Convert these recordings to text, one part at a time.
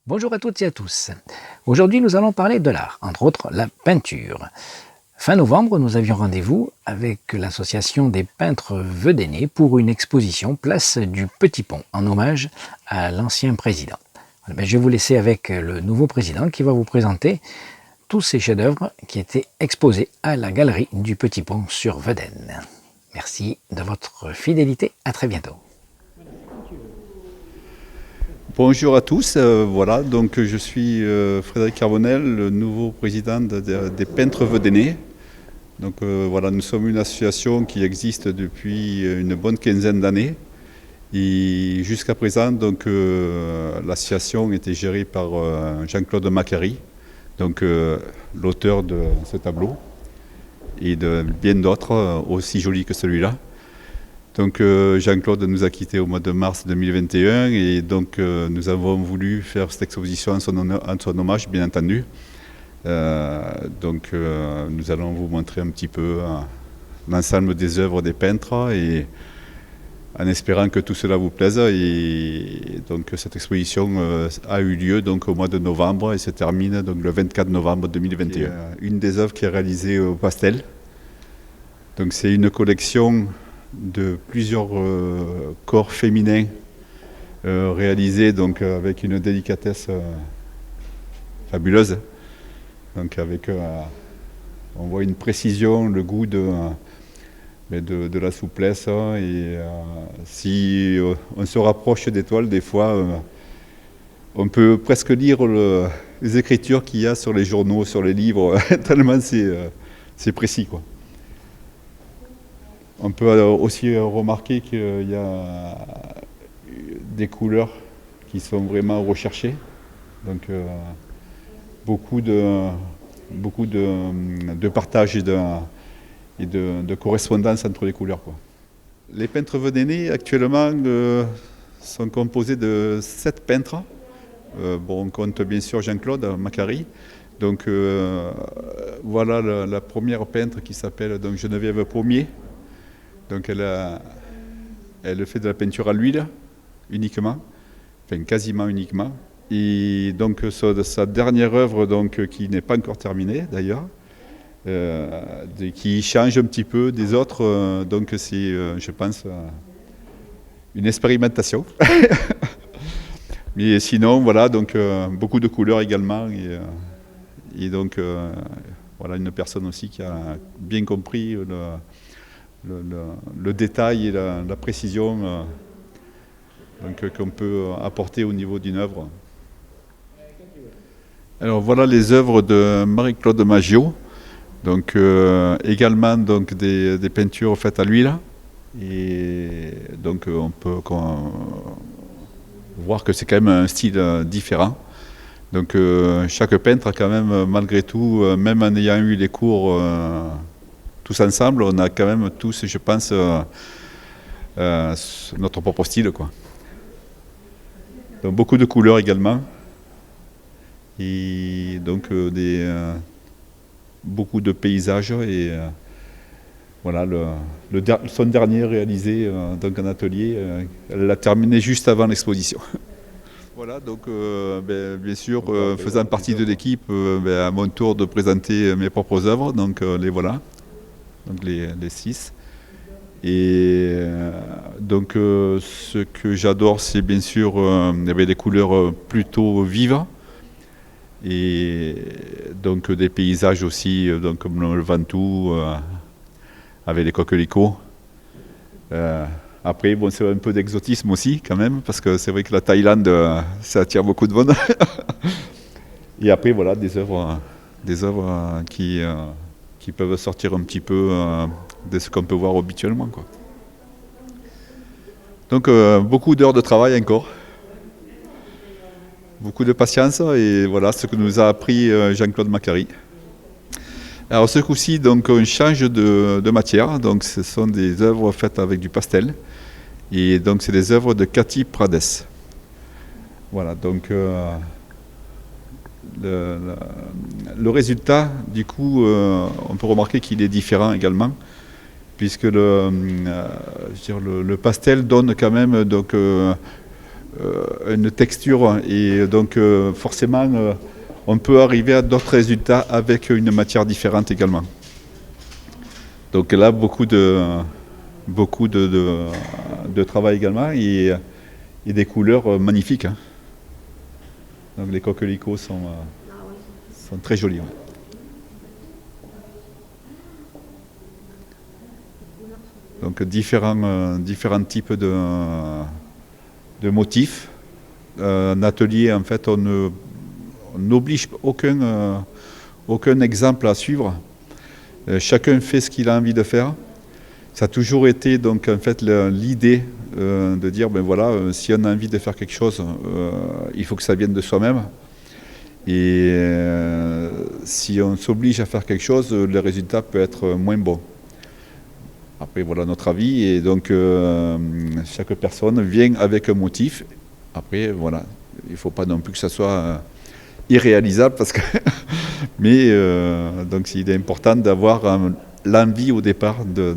Bonjour à toutes et à tous. Aujourd'hui, nous allons parler de l'art, entre autres la peinture. Fin novembre, nous avions rendez-vous avec l'association des peintres Vedénais pour une exposition place du Petit Pont, en hommage à l'ancien président. Je vais vous laisser avec le nouveau président qui va vous présenter tous ces chefs-d'œuvre qui étaient exposés à la galerie du Petit Pont sur Vedène. Merci de votre fidélité, à très bientôt. Bonjour à tous, donc je suis Frédéric Carbonel, le nouveau président des peintres Vedénais. Nous sommes une association qui existe depuis une bonne quinzaine d'années. Et jusqu'à présent, l'association était gérée par Jean-Claude Macary, l'auteur de ce tableau, et de bien d'autres aussi jolis que celui-là. Jean-Claude nous a quittés au mois de mars 2021 et nous avons voulu faire cette exposition en son hommage, bien entendu. Nous allons vous montrer un petit peu l'ensemble des œuvres des peintres et en espérant que tout cela vous plaise. Et cette exposition a eu lieu au mois de novembre et se termine le 24 novembre 2021. Une des œuvres qui est réalisée au pastel. C'est une collection de plusieurs corps féminins réalisés avec une délicatesse fabuleuse. On voit une précision, le goût de la souplesse. Et si on se rapproche des toiles, des fois, on peut presque lire les écritures qu'il y a sur les journaux, sur les livres, tellement c'est précis, quoi. On peut aussi remarquer qu'il y a des couleurs qui sont vraiment recherchées. Beaucoup de partage et de correspondance entre les couleurs, quoi. Les peintres vedénais actuellement sont composés de 7 peintres. On compte bien sûr Jean-Claude Macary. Voilà la première peintre qui s'appelle Geneviève Pommier. Elle fait de la peinture à l'huile uniquement, enfin quasiment uniquement. Et sa dernière œuvre qui n'est pas encore terminée d'ailleurs, qui change un petit peu des autres, c'est je pense une expérimentation. Mais sinon voilà, beaucoup de couleurs également et une personne aussi qui a bien compris le détail et la précision qu'on peut apporter au niveau d'une œuvre. Alors voilà les œuvres de Marie-Claude Maggio, également des peintures faites à l'huile. Et on peut voir que c'est quand même un style différent. Chaque peintre a quand même, malgré tout, même en ayant eu les cours tous ensemble, on a quand même tous, je pense, notre propre style, quoi. Beaucoup de couleurs également. Et beaucoup de paysages. Et voilà, son dernier réalisé en atelier, elle l'a terminé juste avant l'exposition. Voilà, bien sûr, faisant partie de l'équipe, à mon tour de présenter mes propres œuvres, les voilà. Les 6. Et ce que j'adore, c'est bien sûr des couleurs plutôt vives et des paysages aussi, comme le Ventoux avec les coquelicots. Après, c'est un peu d'exotisme aussi quand même, parce que c'est vrai que la Thaïlande, ça attire beaucoup de monde. Et après, voilà, des œuvres qui peuvent sortir un petit peu de ce qu'on peut voir habituellement, quoi. Beaucoup d'heures de travail encore, beaucoup de patience, et voilà ce que nous a appris Jean-Claude Macary. Alors ce coup-ci, on change de matière, ce sont des œuvres faites avec du pastel, et c'est des œuvres de Cathy Prades. Voilà, le résultat, du coup, on peut remarquer qu'il est différent également, puisque le pastel donne quand même une texture et donc forcément on peut arriver à d'autres résultats avec une matière différente également. Donc là beaucoup de travail également et des couleurs magnifiques. Hein. Donc les coquelicots sont très jolis. Ouais. Donc différents types de motifs. Un atelier, en fait, on n'oblige aucun exemple à suivre. Chacun fait ce qu'il a envie de faire. Ça a toujours été donc en fait l'idée de dire ben voilà, si on a envie de faire quelque chose, il faut que ça vienne de soi-même. Et si on s'oblige à faire quelque chose, le résultat peut être moins bon. Après voilà notre avis et donc chaque personne vient avec un motif. Après voilà, il ne faut pas non plus que ça soit irréalisable parce que mais donc il est important d'avoir l'envie au départ de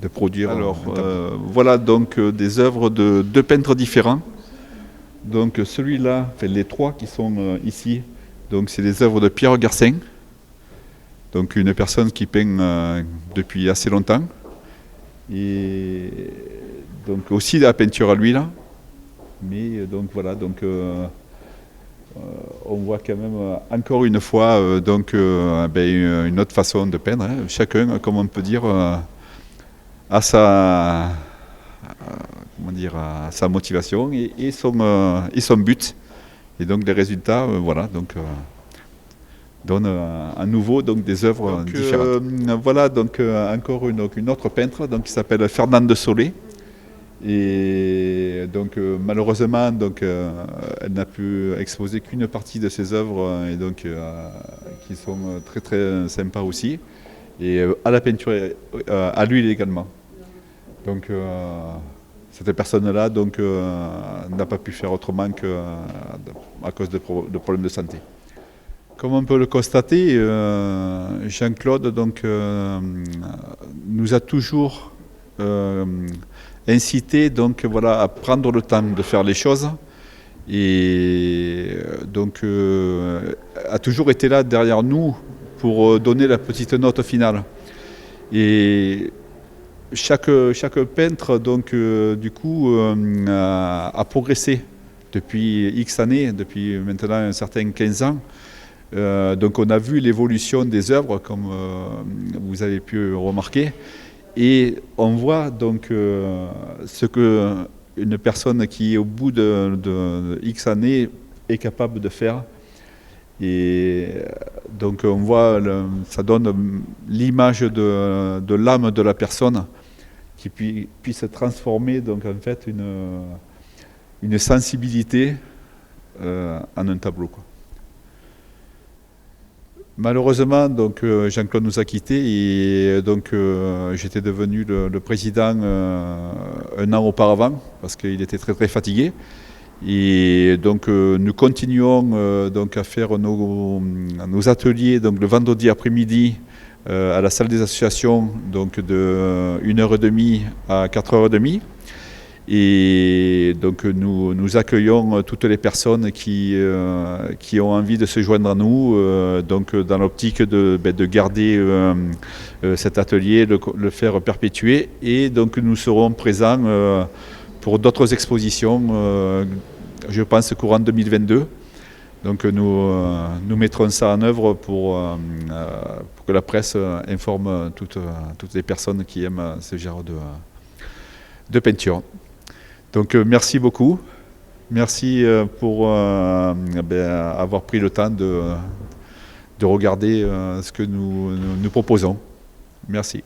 produire. Alors voilà donc des œuvres de deux peintres différents. Donc celui-là, enfin, les trois qui sont ici, donc c'est des œuvres de Pierre Garcin, donc une personne qui peint depuis assez longtemps. Et donc aussi de la peinture à l'huile. Mais donc voilà, donc on voit quand même encore une fois une autre façon de peindre. Hein. Chacun, comme on peut dire, a sa motivation et son but. Et donc les résultats, donnent à nouveau donc, des œuvres différentes. Voilà donc encore une autre peintre donc, qui s'appelle Fernande Solé. Et donc malheureusement donc, elle n'a pu exposer qu'une partie de ses œuvres et donc qui sont très très sympas aussi. Et à la peinture, à l'huile également. Donc cette personne-là donc n'a pas pu faire autrement à cause de problèmes de santé. Comme on peut le constater, Jean-Claude donc, nous a toujours incité donc, voilà, à prendre le temps de faire les choses et donc a toujours été là derrière nous pour donner la petite note finale. Et chaque peintre donc, du coup a progressé depuis X années, depuis maintenant un certain 15 ans. Donc on a vu l'évolution des œuvres comme vous avez pu remarquer et on voit donc ce que une personne qui au bout de X années est capable de faire et donc on voit ça donne l'image de l'âme de la personne qui puisse transformer donc en fait une sensibilité en un tableau quoi. Malheureusement, donc Jean-Claude nous a quittés et donc j'étais devenu le président un an auparavant parce qu'il était très très fatigué. Et donc nous continuons donc à faire nos ateliers donc le vendredi après-midi à la salle des associations donc de 1h30 à 4h30. Et donc nous accueillons toutes les personnes qui ont envie de se joindre à nous, donc dans l'optique de garder cet atelier, le faire perpétuer. Et donc nous serons présents pour d'autres expositions, je pense courant 2022. Donc nous mettrons ça en œuvre pour que la presse informe toutes les personnes qui aiment ce genre de peinture. Donc merci beaucoup, merci pour avoir pris le temps de regarder ce que nous proposons. Merci.